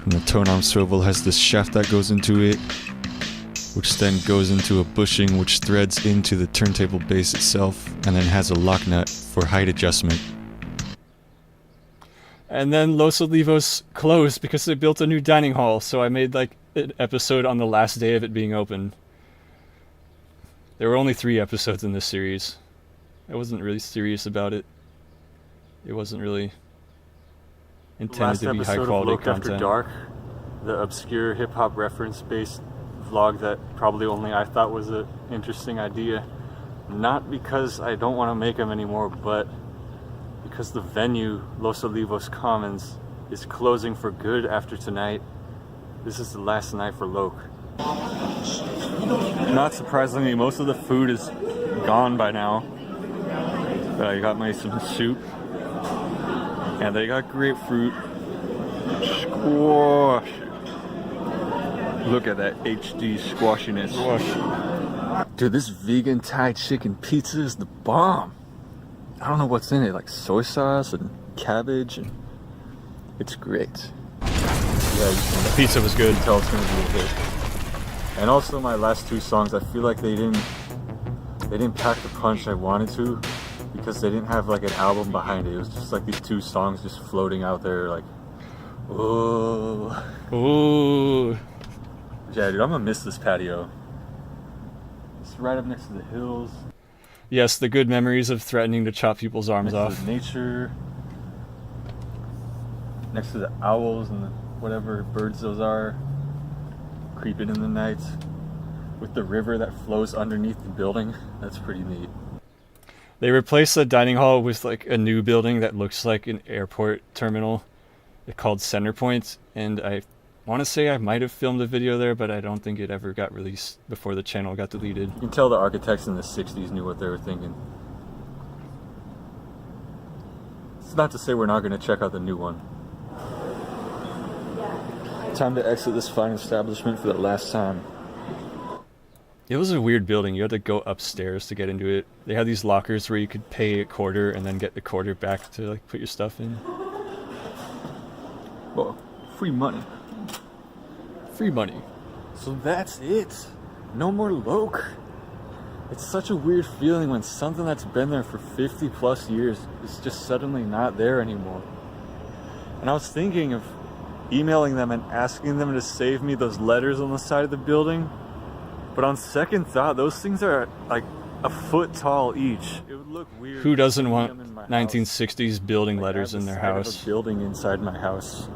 And the tone arm swivel has this shaft that goes into it, which then goes into a bushing which threads into the turntable base itself, and then has a lock nut for height adjustment. And then Los Olivos closed because they built a new dining hall, so I made like an episode on the last day of it being open. There were only 3 episodes in this series. I wasn't really serious about it. It wasn't really intended to be high quality content. Last episode of Loced After Dark, the obscure hip hop reference based vlog that probably only I thought was an interesting idea. Not because I don't want to make them anymore, but because the venue, Los Olivos Commons, is closing for good after tonight. This is the last night for Loc. Not surprisingly, most of the food is gone by now. But I got some soup. And they got grapefruit. Squash. Look at that HD squashiness. Squash. Dude, this vegan Thai chicken pizza is the bomb. I don't know what's in it, like soy sauce and cabbage, and it's great. Yeah, the pizza was good. You can tell it's gonna be a hit. And also my last 2 songs, I feel like they didn't pack the punch I wanted to, because they didn't have like an album behind it. It was just like these 2 songs just floating out there, like, oh, ooh. Yeah, dude, I'm gonna miss this patio. It's right up next to the hills. Yes, the good memories of threatening to chop people's arms off. Next to the nature, next to the owls and the whatever birds those are, creeping in the night, with the river that flows underneath the building. That's pretty neat. They replaced the dining hall with like a new building that looks like an airport terminal. It's called Centerpoint, and I want to say I might have filmed a video there, but I don't think it ever got released before the channel got deleted. You can tell the architects in the 60s knew what they were thinking. It's not to say we're not going to check out the new one. Time to exit this fine establishment for the last time. It was a weird building. You had to go upstairs to get into it. They had these lockers where you could pay a quarter and then get the quarter back to like put your stuff in. Well, free money. Free money. So that's it. No more Loc. It's such a weird feeling when something that's been there for 50 plus years is just suddenly not there anymore. And I was thinking of emailing them and asking them to save me those letters on the side of the building. But on second thought, those things are like a foot tall each. It would look weird. Who doesn't want 1960s building letters in their house? A building inside my house.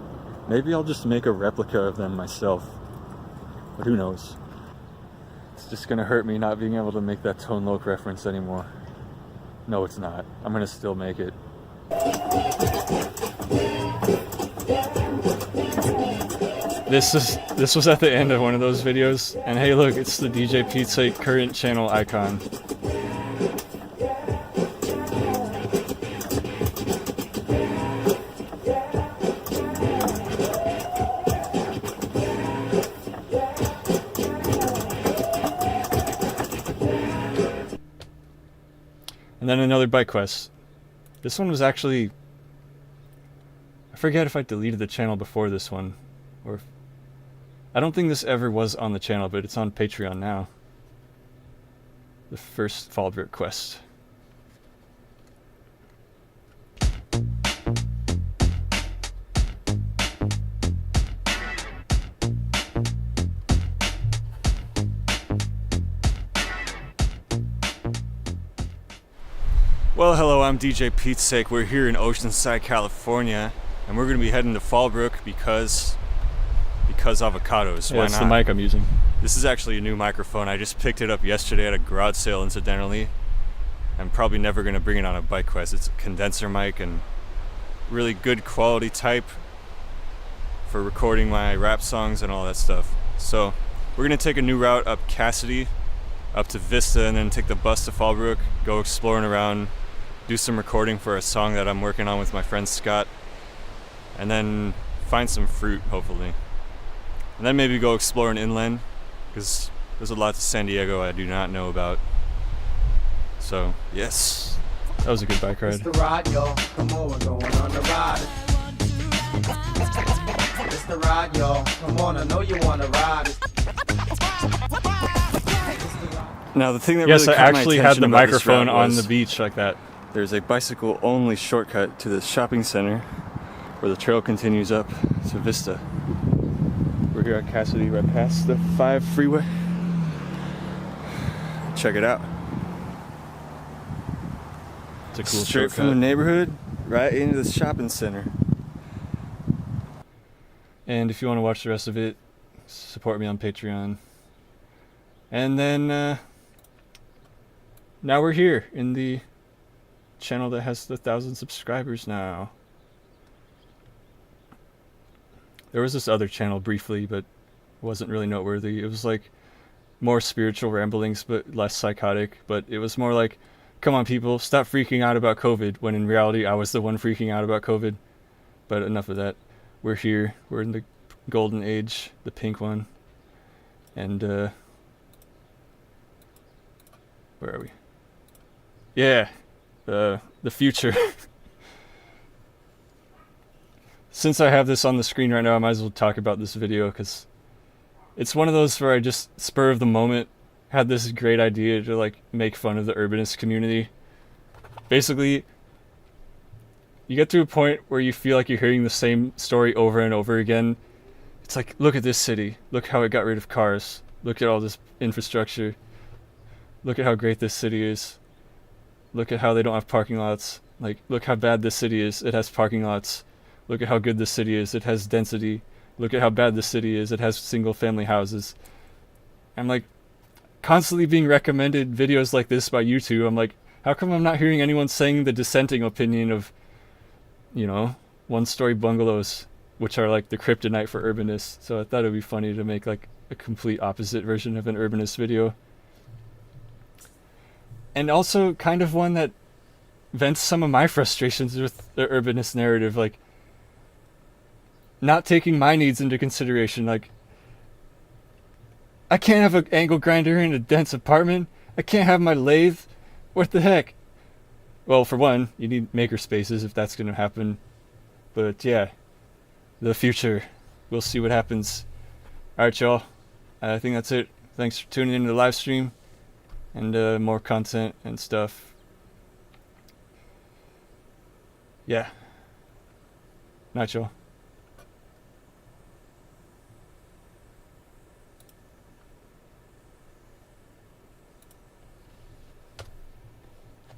Maybe I'll just make a replica of them myself. But who knows? It's just gonna hurt me not being able to make that Tone Loc reference anymore. No, it's not. I'm gonna still make it. This was at the end of one of those videos, and hey look, it's the DJ Petesake current channel icon. And then another bike quest. This one was actually... I forget if I deleted the channel before this one, or if... I don't think this ever was on the channel, but it's on Patreon now. The first Fallbrook quest. Well, hello, I'm DJ Petesake. We're here in Oceanside, California, and we're going to be heading to Fallbrook because avocados. Yeah, why not? The mic I'm using. This is actually a new microphone. I just picked it up yesterday at a garage sale, incidentally. I'm probably never going to bring it on a bike quest. It's a condenser mic and really good quality type for recording my rap songs and all that stuff. So we're going to take a new route up Cassidy, up to Vista, and then take the bus to Fallbrook, go exploring around, do some recording for a song that I'm working on with my friend Scott, and then find some fruit, hopefully. And then maybe go exploring inland, because there's a lot to San Diego I do not know about. So, yes. That was a good bike ride. It's the ride, yo. Come on, we're going on the ride. It's the ride, y'all. Come on, I know you wanna ride. Now the thing that yes, really I caught my actually had attention the about this microphone route on was the beach like that. There's a bicycle-only shortcut to the shopping center where the trail continues up to Vista. We're here at Cassidy, right past the 5 freeway. Check it out. It's a cool Straight shortcut. from the neighborhood right into the shopping center. And if you want to watch the rest of it, support me on Patreon. And then now we're here in the channel that has the 1,000 subscribers now. There was this other channel briefly, but wasn't really noteworthy. It was like more spiritual ramblings, but less psychotic. But it was more like, come on people, stop freaking out about COVID, when in reality I was the one freaking out about COVID. But enough of that. We're here. We're in the golden age, the pink one. And where are we? Yeah, the future. Since I have this on the screen right now, I might as well talk about this video, because it's one of those where I just, spur of the moment, had this great idea to like make fun of the urbanist community. Basically, you get to a point where you feel like you're hearing the same story over and over again. It's like, look at this city. Look how it got rid of cars. Look at all this infrastructure. Look at how great this city is. Look at how they don't have parking lots. Like, look how bad this city is. It has parking lots. Look at how good this city is. It has density. Look at how bad this city is. It has single family houses. I'm like, constantly being recommended videos like this by YouTube. I'm like, how come I'm not hearing anyone saying the dissenting opinion of, you know, one-story bungalows, which are like the kryptonite for urbanists? So I thought it'd be funny to make like a complete opposite version of an urbanist video. And also kind of one that vents some of my frustrations with the urbanist narrative, like not taking my needs into consideration. Like, I can't have an angle grinder in a dense apartment. I can't have my lathe. What the heck? Well, for one, you need maker spaces if that's going to happen. But yeah, the future. We'll see what happens. Alright, y'all. I think that's it. Thanks for tuning into the live stream. And more content and stuff. Yeah. Night, y'all.